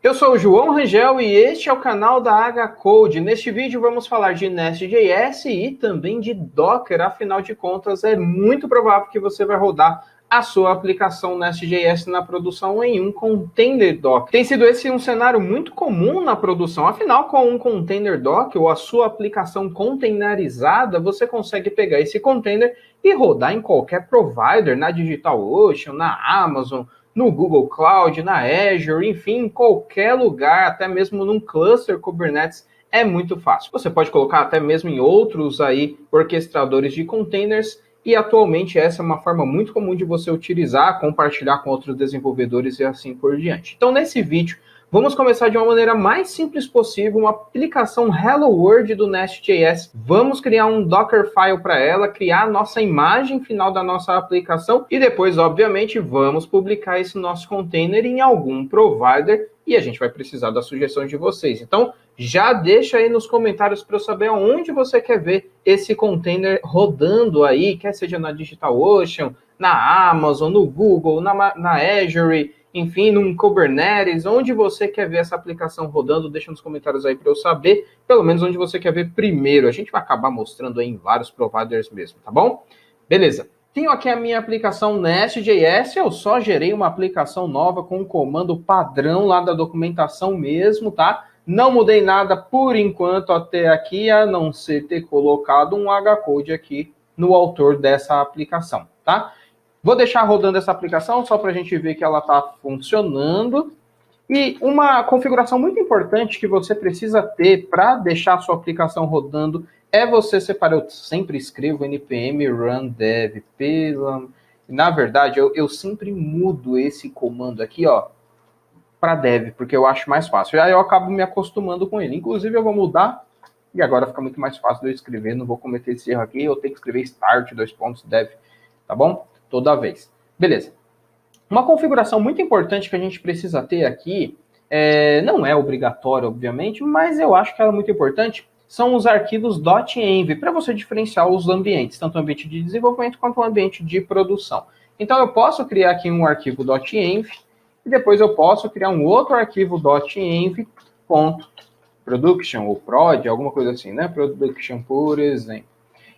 Eu sou o João Rangel e este é o canal da HCode. Neste vídeo vamos falar de Nest.js e também de Docker. Afinal de contas, é muito provável que você vai rodar a sua aplicação Nest.js na produção em um container Docker. Tem sido esse um cenário muito comum na produção. Afinal, com um container Docker ou a sua aplicação containerizada, você consegue pegar esse container e rodar em qualquer provider, na DigitalOcean, na Amazon, no Google Cloud, na Azure, enfim, em qualquer lugar, até mesmo num cluster Kubernetes, é muito fácil. Você pode colocar até mesmo em outros aí orquestradores de containers e atualmente essa é uma forma muito comum de você utilizar, compartilhar com outros desenvolvedores e assim por diante. Então nesse vídeo, vamos começar de uma maneira mais simples possível, uma aplicação Hello World do Nest.js. Vamos criar um Dockerfile para ela, criar a nossa imagem final da nossa aplicação e depois, obviamente, vamos publicar esse nosso container em algum provider e a gente vai precisar das sugestões de vocês. Então, já deixa aí nos comentários para eu saber onde você quer ver esse container rodando aí, quer seja na DigitalOcean, na Amazon, no Google, na Azure, enfim, num Kubernetes, onde você quer ver essa aplicação rodando, deixa nos comentários aí para eu saber, pelo menos onde você quer ver primeiro. A gente vai acabar mostrando aí em vários providers mesmo, tá bom? Beleza. Tenho aqui a minha aplicação Nest.js, eu só gerei uma aplicação nova com um comando padrão lá da documentação mesmo, tá? Não mudei nada por enquanto até aqui, a não ser ter colocado um Hcode aqui no autor dessa aplicação, tá? Vou deixar rodando essa aplicação só para a gente ver que ela está funcionando. E uma configuração muito importante que você precisa ter para deixar a sua aplicação rodando é você separar. Eu sempre escrevo npm run dev. Na verdade, eu sempre mudo esse comando aqui, ó, para dev, porque eu acho mais fácil. E aí eu acabo me acostumando com ele. Inclusive, eu vou mudar e agora fica muito mais fácil de eu escrever. Não vou cometer esse erro aqui. Eu tenho que escrever start, dev, tá bom? Toda vez. Beleza. Uma configuração muito importante que a gente precisa ter aqui, não é obrigatório, obviamente, mas eu acho que ela é muito importante, são os arquivos .env, para você diferenciar os ambientes, tanto o ambiente de desenvolvimento quanto o ambiente de produção. Então eu posso criar aqui um arquivo .env, e depois eu posso criar um outro arquivo .env.production, ou prod, alguma coisa assim, né? Production, por exemplo.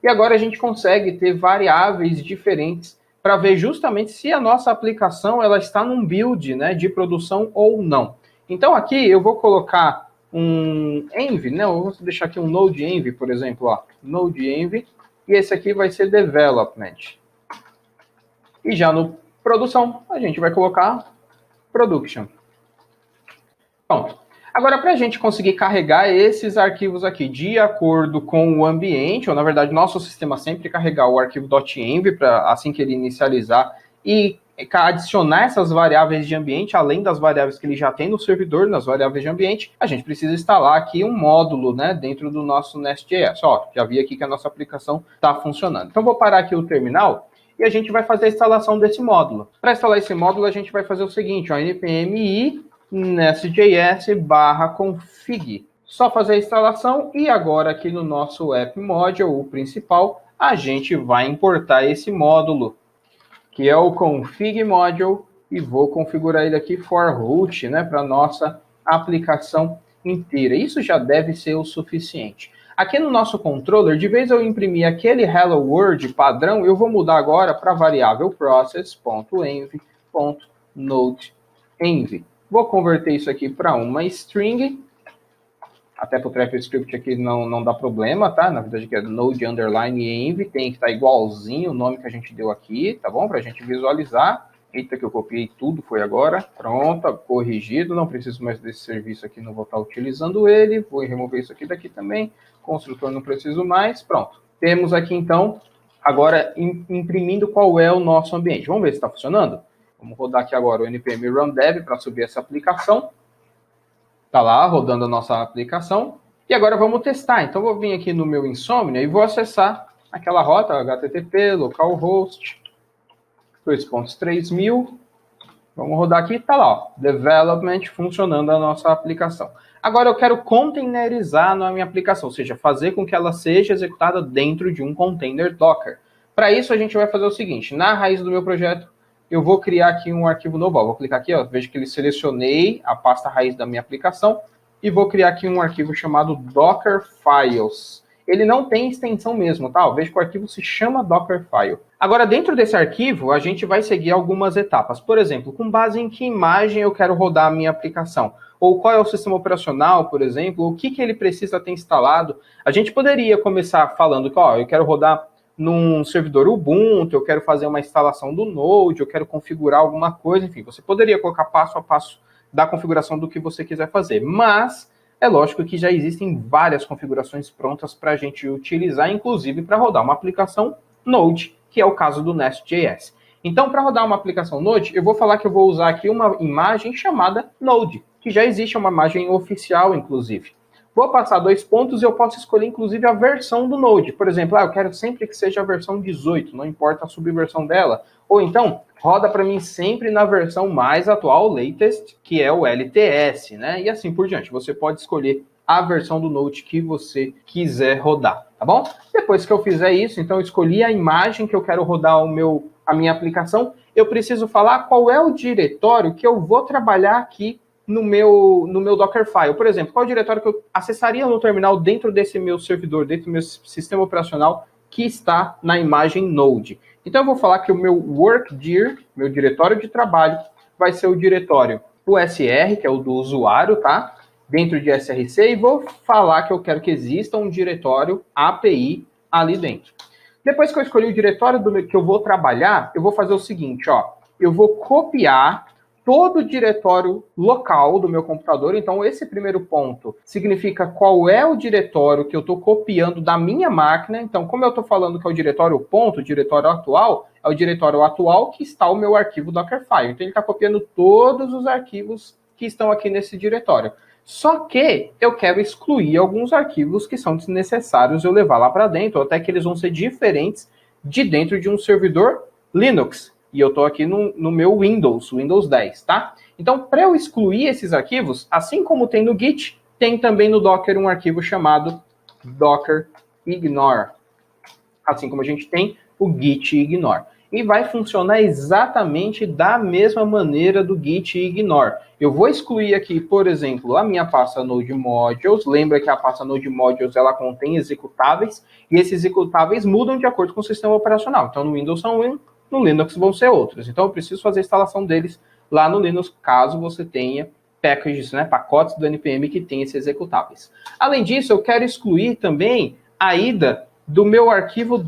E agora a gente consegue ter variáveis diferentes para ver justamente se a nossa aplicação ela está num build, né, de produção ou não. Então aqui eu vou colocar um env, né, eu vou deixar aqui um node env, por exemplo, ó, node env, e esse aqui vai ser development. E já no produção a gente vai colocar production. Pronto. Agora, para a gente conseguir carregar esses arquivos aqui de acordo com o ambiente, ou na verdade, nosso sistema sempre carregar o arquivo .env para assim que ele inicializar e adicionar essas variáveis de ambiente, além das variáveis que ele já tem no servidor, nas variáveis de ambiente, a gente precisa instalar aqui um módulo, né, dentro do nosso Nest.js. Ó, já vi aqui que a nossa aplicação está funcionando. Então, vou parar aqui o terminal e a gente vai fazer a instalação desse módulo. Para instalar esse módulo, a gente vai fazer o seguinte, ó, npm nest.js/config. Só fazer a instalação e agora aqui no nosso app module, o principal, a gente vai importar esse módulo, que é o config module, e vou configurar ele aqui for root, né, para nossa aplicação inteira. Isso já deve ser o suficiente. Aqui no nosso controller, de vez eu imprimir aquele hello world padrão, eu vou mudar agora para a variável process.env.node.env. Vou converter isso aqui para uma string, até para o TypeScript aqui não dá problema, tá? Na verdade aqui é node underline env, tem que estar igualzinho o nome que a gente deu aqui, tá bom? Para a gente visualizar. Eita, que eu copiei tudo, foi agora. Pronto, corrigido, não preciso mais desse serviço aqui, não vou estar utilizando ele. Vou remover isso aqui daqui também. Construtor não preciso mais, pronto. Temos aqui então, agora imprimindo qual é o nosso ambiente. Vamos ver se está funcionando? Vamos rodar aqui agora o npm run dev para subir essa aplicação. Está lá, rodando a nossa aplicação. E agora vamos testar. Então, vou vir aqui no meu Insomnia e vou acessar aquela rota, http, localhost, 2.3000. Vamos rodar aqui, está lá, ó, development, funcionando a nossa aplicação. Agora eu quero containerizar na minha aplicação, ou seja, fazer com que ela seja executada dentro de um container Docker. Para isso, a gente vai fazer o seguinte, na raiz do meu projeto, eu vou criar aqui um arquivo novo. Ó, vou clicar aqui, ó, vejo que ele selecionei a pasta raiz da minha aplicação e vou criar aqui um arquivo chamado Dockerfiles. Ele não tem extensão mesmo, tá? Eu vejo que o arquivo se chama Dockerfile. Agora, dentro desse arquivo, a gente vai seguir algumas etapas. Por exemplo, com base em que imagem eu quero rodar a minha aplicação? Ou qual é o sistema operacional, por exemplo? O que ele precisa ter instalado? A gente poderia começar falando que, ó, eu quero rodar num servidor Ubuntu, eu quero fazer uma instalação do Node, eu quero configurar alguma coisa, enfim, você poderia colocar passo a passo da configuração do que você quiser fazer, mas é lógico que já existem várias configurações prontas para a gente utilizar, inclusive para rodar uma aplicação Node, que é o caso do Nest.js. Então, para rodar uma aplicação Node, eu vou falar que eu vou usar aqui uma imagem chamada Node, que já existe, uma imagem oficial, inclusive. Vou passar 2 pontos e eu posso escolher, inclusive, a versão do Node. Por exemplo, eu quero sempre que seja a versão 18, não importa a subversão dela. Ou então, roda para mim sempre na versão mais atual, latest, que é o LTS, né? E assim por diante. Você pode escolher a versão do Node que você quiser rodar, tá bom? Depois que eu fizer isso, então eu escolhi a imagem que eu quero rodar a minha aplicação, eu preciso falar qual é o diretório que eu vou trabalhar aqui no meu Dockerfile. Por exemplo, qual diretório que eu acessaria no terminal dentro desse meu servidor, dentro do meu sistema operacional que está na imagem Node. Então eu vou falar que o meu workdir, meu diretório de trabalho, vai ser o diretório USR, que é o do usuário, tá? Dentro de SRC, e vou falar que eu quero que exista um diretório API ali dentro. Depois que eu escolhi o diretório que eu vou trabalhar, eu vou fazer o seguinte, ó. Eu vou copiar todo o diretório local do meu computador. Então, esse primeiro ponto significa qual é o diretório que eu estou copiando da minha máquina. Então, como eu estou falando que é o diretório ponto, o diretório atual, é o diretório atual que está o meu arquivo Dockerfile. Então, ele está copiando todos os arquivos que estão aqui nesse diretório. Só que eu quero excluir alguns arquivos que são desnecessários eu levar lá para dentro, ou até que eles vão ser diferentes de dentro de um servidor Linux. E eu estou aqui no meu Windows 10, tá? Então, para eu excluir esses arquivos, assim como tem no Git, tem também no Docker um arquivo chamado Docker Ignore. Assim como a gente tem o Git Ignore. E vai funcionar exatamente da mesma maneira do Git Ignore. Eu vou excluir aqui, por exemplo, a minha pasta Node Modules. Lembra que a pasta Node Modules ela contém executáveis, e esses executáveis mudam de acordo com o sistema operacional. Então, no Windows são um, no Linux vão ser outros. Então, eu preciso fazer a instalação deles lá no Linux, caso você tenha packages, né, pacotes do NPM que tem esses executáveis. Além disso, eu quero excluir também a ida do meu arquivo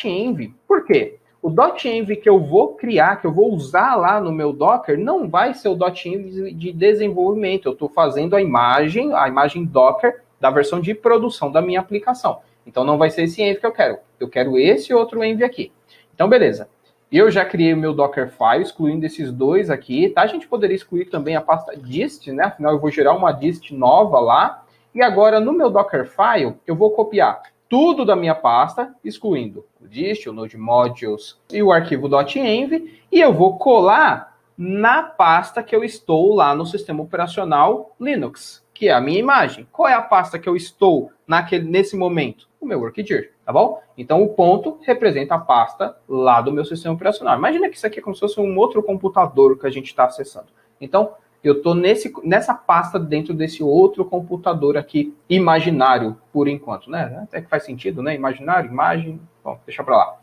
.env. Por quê? O .env que eu vou criar, que eu vou usar lá no meu Docker, não vai ser o .env de desenvolvimento. Eu estou fazendo a imagem Docker da versão de produção da minha aplicação. Então, não vai ser esse env que eu quero. Eu quero esse outro env aqui. Então, beleza. Eu já criei o meu Dockerfile, excluindo esses dois aqui, tá? A gente poderia excluir também a pasta dist, né? Afinal, eu vou gerar uma dist nova lá. E agora, no meu Dockerfile, eu vou copiar tudo da minha pasta, excluindo o dist, o Node Modules e o arquivo .env, e eu vou colar na pasta que eu estou lá no sistema operacional Linux, que é a minha imagem. Qual é a pasta que eu estou nesse momento? O meu workdir, tá bom? Então, o ponto representa a pasta lá do meu sistema operacional. Imagina que isso aqui é como se fosse um outro computador que a gente está acessando. Então, eu estou nessa pasta dentro desse outro computador aqui, imaginário, por enquanto, né? Até que faz sentido, né? Imaginário, imagem, bom, deixa para lá.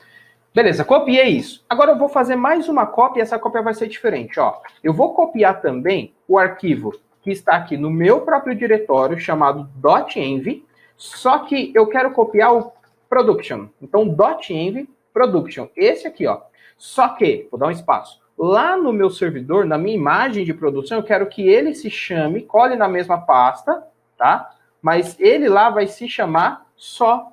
Beleza, copiei isso. Agora eu vou fazer mais uma cópia e essa cópia vai ser diferente, ó. Eu vou copiar também o arquivo que está aqui no meu próprio diretório, chamado .env, só que eu quero copiar o production. Então, .env production, esse aqui, ó. Só que, vou dar um espaço. Lá no meu servidor, na minha imagem de produção, eu quero que ele se chame, cole na mesma pasta, tá? Mas ele lá vai se chamar só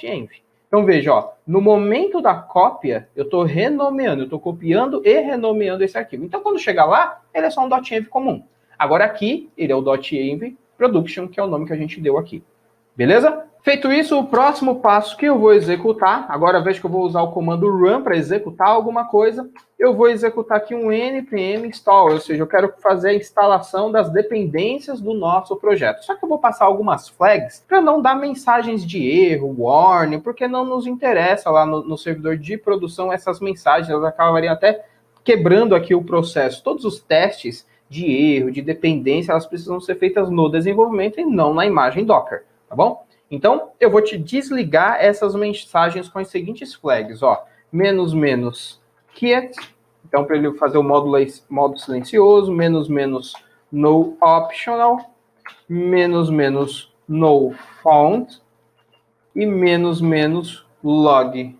.env. Então, veja, ó, no momento da cópia, eu estou renomeando, eu estou copiando e renomeando esse arquivo. Então, quando chegar lá, ele é só um .env comum. Agora aqui, ele é o .env production, que é o nome que a gente deu aqui. Beleza? Feito isso, o próximo passo que eu vou executar, agora veja que eu vou usar o comando run para executar alguma coisa, eu vou executar aqui um npm install, ou seja, eu quero fazer a instalação das dependências do nosso projeto. Só que eu vou passar algumas flags para não dar mensagens de erro, warning, porque não nos interessa lá no servidor de produção essas mensagens, elas acabariam até quebrando aqui o processo. Todos os testes de erro, de dependência, elas precisam ser feitas no desenvolvimento e não na imagem Docker, tá bom? Então, eu vou te desligar essas mensagens com as seguintes flags, ó, --quiet, então para ele fazer o modo silencioso, no optional, no found e log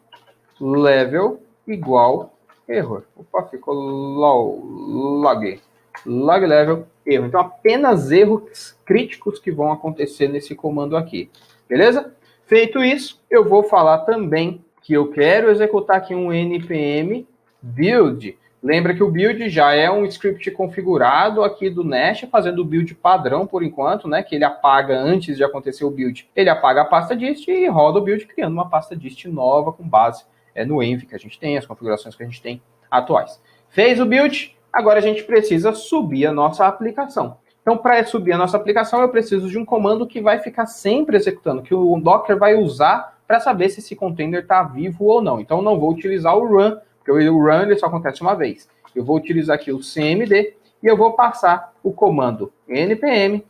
level igual erro. Opa, ficou log level erro. Então, apenas erros críticos que vão acontecer nesse comando aqui. Beleza? Feito isso, eu vou falar também que eu quero executar aqui um npm build. Lembra que o build já é um script configurado aqui do Nest, fazendo o build padrão por enquanto, né? Que ele apaga antes de acontecer o build. Ele apaga a pasta dist e roda o build, criando uma pasta dist nova com base no env que a gente tem, as configurações que a gente tem atuais. Fez o build, agora a gente precisa subir a nossa aplicação. Então, para subir a nossa aplicação, eu preciso de um comando que vai ficar sempre executando, que o Docker vai usar para saber se esse container está vivo ou não. Então, não vou utilizar o run, porque o run ele só acontece uma vez. Eu vou utilizar aqui o cmd e eu vou passar o comando npm,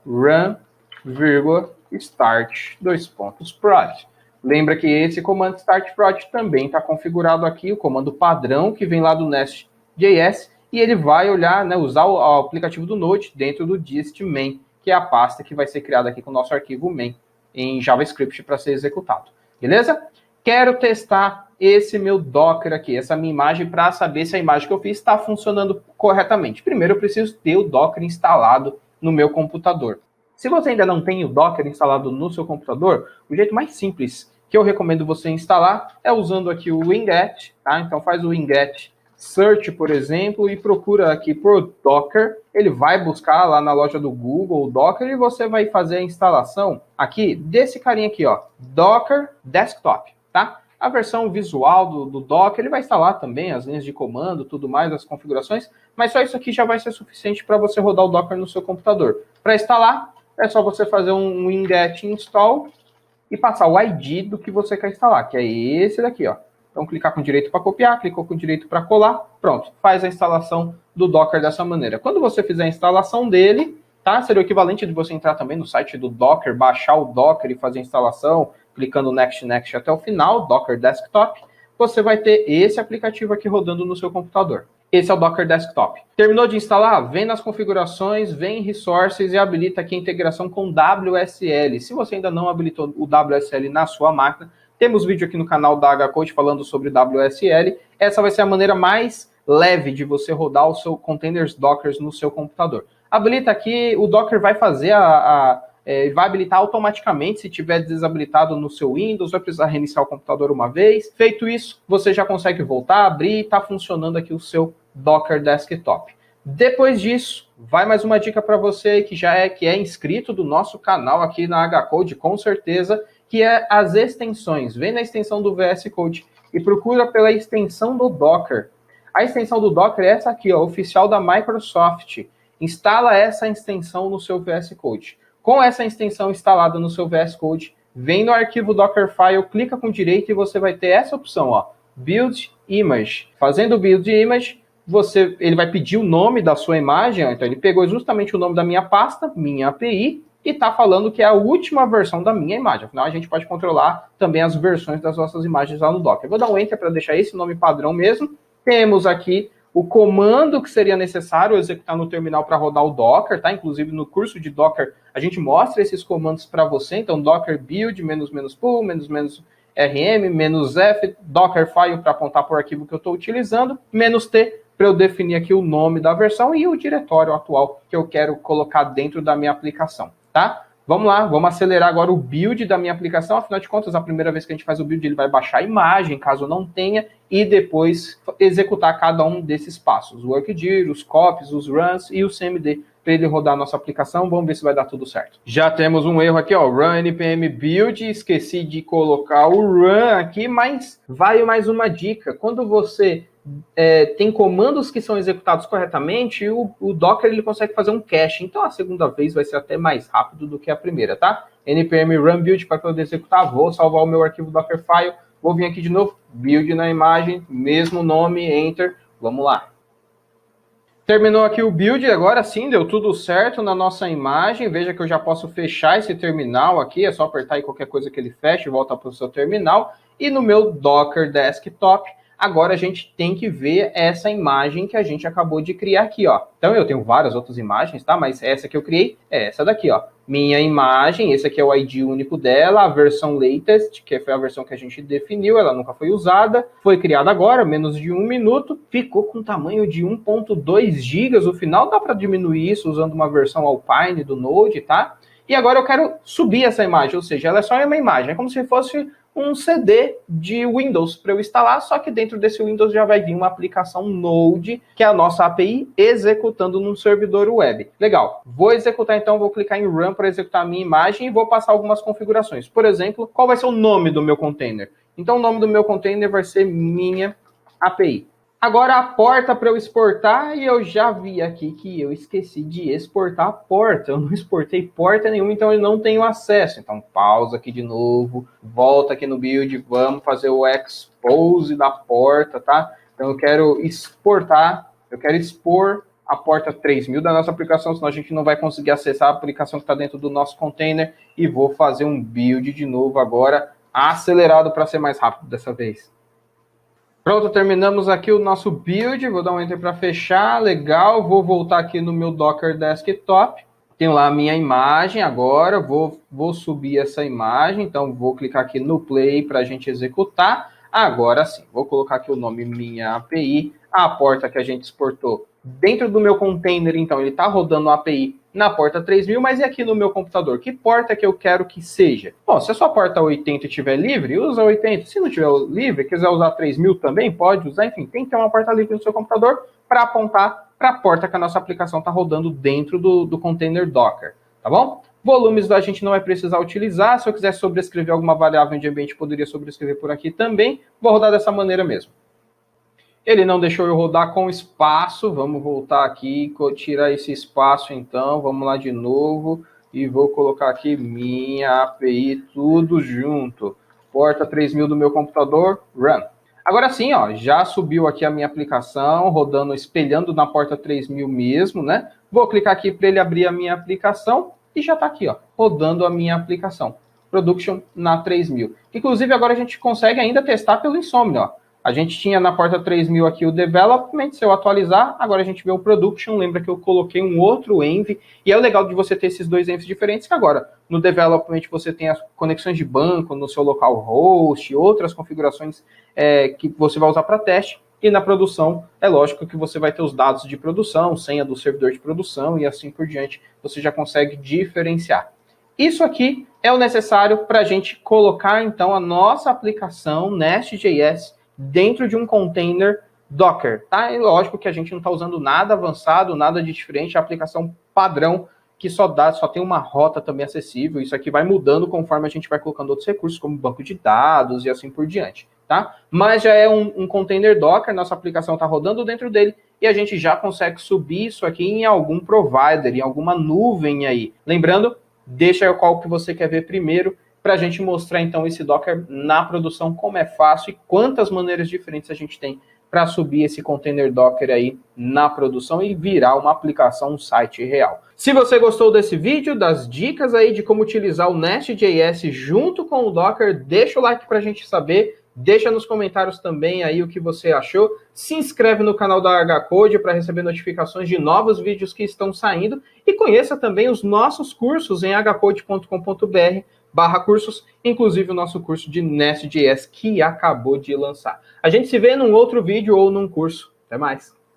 run, start, prod. Lembra que esse comando start prod também está configurado aqui, o comando padrão que vem lá do Nest.js, e ele vai olhar, né, usar o aplicativo do Node dentro do dist main, que é a pasta que vai ser criada aqui com o nosso arquivo main em JavaScript para ser executado. Beleza? Quero testar esse meu Docker aqui, essa minha imagem, para saber se a imagem que eu fiz está funcionando corretamente. Primeiro, eu preciso ter o Docker instalado no meu computador. Se você ainda não tem o Docker instalado no seu computador, o jeito mais simples que eu recomendo você instalar é usando aqui o winget, tá? Então faz o winget search, por exemplo, e procura aqui por Docker. Ele vai buscar lá na loja do Google o Docker e você vai fazer a instalação aqui desse carinha aqui, ó, Docker Desktop, tá? A versão visual do Docker, ele vai instalar também as linhas de comando, tudo mais, as configurações, mas só isso aqui já vai ser suficiente para você rodar o Docker no seu computador. Para instalar, é só você fazer um winget install e passar o ID do que você quer instalar, que é esse daqui, ó. Então, clicar com direito para copiar, clicou com direito para colar, pronto, faz a instalação do Docker dessa maneira. Quando você fizer a instalação dele, tá? Seria o equivalente de você entrar também no site do Docker, baixar o Docker e fazer a instalação, clicando Next até o final, Docker Desktop, você vai ter esse aplicativo aqui rodando no seu computador. Esse é o Docker Desktop. Terminou de instalar? Vem nas configurações, vem em Resources e habilita aqui a integração com WSL. Se você ainda não habilitou o WSL na sua máquina, temos vídeo aqui no canal da HCode falando sobre WSL. Essa vai ser a maneira mais leve de você rodar o seu containers Docker no seu computador. Habilita aqui, o Docker vai fazer vai habilitar automaticamente se tiver desabilitado no seu Windows, vai precisar reiniciar o computador uma vez. Feito isso, você já consegue voltar, abrir e está funcionando aqui o seu Docker Desktop. Depois disso, vai mais uma dica para você que é inscrito do nosso canal aqui na HCode, com certeza, que é as extensões. Vem na extensão do VS Code e procura pela extensão do Docker. A extensão do Docker é essa aqui, ó, oficial da Microsoft. Instala essa extensão no seu VS Code. Com essa extensão instalada no seu VS Code, vem no arquivo Dockerfile, clica com direito e você vai ter essa opção, ó, Build Image. Fazendo o Build Image, ele vai pedir o nome da sua imagem, ó, então ele pegou justamente o nome da minha pasta, minha API, e está falando que é a última versão da minha imagem. Afinal, a gente pode controlar também as versões das nossas imagens lá no Docker. Eu vou dar um Enter para deixar esse nome padrão mesmo. Temos aqui o comando que seria necessário executar no terminal para rodar o Docker, tá? Inclusive, no curso de Docker, a gente mostra esses comandos para você. Então, Docker build, --pool, -rm, -f, Dockerfile para apontar para o arquivo que eu estou utilizando, -t para eu definir aqui o nome da versão e o diretório atual que eu quero colocar dentro da minha aplicação, tá? Vamos lá, vamos acelerar agora o build da minha aplicação. Afinal de contas, a primeira vez que a gente faz o build, ele vai baixar a imagem, caso não tenha, e depois executar cada um desses passos. O workdir, os copies, os runs e o cmd para ele rodar a nossa aplicação. Vamos ver se vai dar tudo certo. Já temos um erro aqui, ó, run npm build. Esqueci de colocar o run aqui, mas vai mais uma dica. Quando você tem comandos que são executados corretamente, o Docker ele consegue fazer um cache. Então a segunda vez vai ser até mais rápido do que a primeira, tá? npm run build para poder executar, vou salvar o meu arquivo Dockerfile, Vou vir aqui de novo, build na imagem, mesmo nome, enter, vamos lá. Terminou aqui o build, agora sim, deu tudo certo na nossa imagem. Veja que eu já posso fechar esse terminal aqui, é só apertar aí qualquer coisa que ele feche e volta para o seu terminal. E no meu Docker Desktop, agora a gente tem que ver essa imagem que a gente acabou de criar aqui, ó. Então eu tenho várias outras imagens, tá? Mas essa que eu criei é essa daqui, ó. Minha imagem, esse aqui é o ID único dela, a versão latest, que foi a versão que a gente definiu, ela nunca foi usada, foi criada agora, menos de 1 minuto, ficou com tamanho de 1.2 GB, o final dá para diminuir isso usando uma versão Alpine do Node, tá? E agora eu quero subir essa imagem, ou seja, ela é só uma imagem, é como se fosse um CD de Windows para eu instalar, só que dentro desse Windows já vai vir uma aplicação Node, que é a nossa API, executando num servidor web. Legal, vou executar então, vou clicar em Run para executar a minha imagem e vou passar algumas configurações. Por exemplo, qual vai ser o nome do meu container? Então o nome do meu container vai ser minha API. Agora a porta para eu exportar, e eu já vi aqui que eu esqueci de exportar a porta. Eu não exportei porta nenhuma, então eu não tenho acesso. Então pausa aqui de novo, volta aqui no build, vamos fazer o expose da porta, tá? Então eu quero exportar, eu quero expor a porta 3000 da nossa aplicação, senão a gente não vai conseguir acessar a aplicação que está dentro do nosso container. E vou fazer um build de novo agora, acelerado para ser mais rápido dessa vez. Pronto, terminamos aqui o nosso build, vou dar um enter para fechar, legal, vou voltar aqui no meu Docker Desktop, tenho lá a minha imagem agora, vou subir essa imagem, então vou clicar aqui no play para a gente executar, agora sim, vou colocar aqui o nome minha API, a porta que a gente exportou dentro do meu container, então ele está rodando a API na porta 3000, mas e aqui no meu computador? Que porta que eu quero que seja? Bom, se a sua porta 80 estiver livre, usa 80. Se não estiver livre, quiser usar 3000 também, pode usar. Enfim, tem que ter uma porta livre no seu computador para apontar para a porta que a nossa aplicação está rodando dentro do container Docker, tá bom? Volumes a gente não vai precisar utilizar. Se eu quiser sobrescrever alguma variável de ambiente, poderia sobrescrever por aqui também. Vou rodar dessa maneira mesmo. Ele não deixou eu rodar com espaço, vamos voltar aqui, tirar esse espaço então, vamos lá de novo, e vou colocar aqui minha API, tudo junto. Porta 3000 do meu computador, run. Agora sim, ó, já subiu aqui a minha aplicação, rodando, espelhando na porta 3000 mesmo, né? Vou clicar aqui para ele abrir a minha aplicação, e já está aqui, ó, rodando a minha aplicação. Production na 3000. Inclusive agora a gente consegue ainda testar pelo Insomnia, ó. A gente tinha na porta 3000 aqui o Development, se eu atualizar, agora a gente vê o Production, lembra que eu coloquei um outro env, e é o legal de você ter esses dois envs diferentes, que agora no Development você tem as conexões de banco no seu localhost, outras configurações que você vai usar para teste, e na produção é lógico que você vai ter os dados de produção, senha do servidor de produção e assim por diante, você já consegue diferenciar. Isso aqui é o necessário para a gente colocar então a nossa aplicação Nest.js dentro de um container Docker, tá? E lógico que a gente não está usando nada avançado, nada de diferente, a aplicação padrão que só tem uma rota também acessível. Isso aqui vai mudando conforme a gente vai colocando outros recursos, como banco de dados e assim por diante, tá? Mas já é um container Docker, nossa aplicação está rodando dentro dele e a gente já consegue subir isso aqui em algum provider, em alguma nuvem aí. Lembrando, deixa qual que você quer ver primeiro, para a gente mostrar então esse Docker na produção, como é fácil e quantas maneiras diferentes a gente tem para subir esse container Docker aí na produção e virar uma aplicação, um site real. Se você gostou desse vídeo, das dicas aí de como utilizar o Nest.js junto com o Docker, deixa o like para a gente saber, deixa nos comentários também aí o que você achou, se inscreve no canal da HCode para receber notificações de novos vídeos que estão saindo e conheça também os nossos cursos em hcode.com.br/cursos, inclusive o nosso curso de Nest.js que acabou de lançar. A gente se vê num outro vídeo ou num curso. Até mais!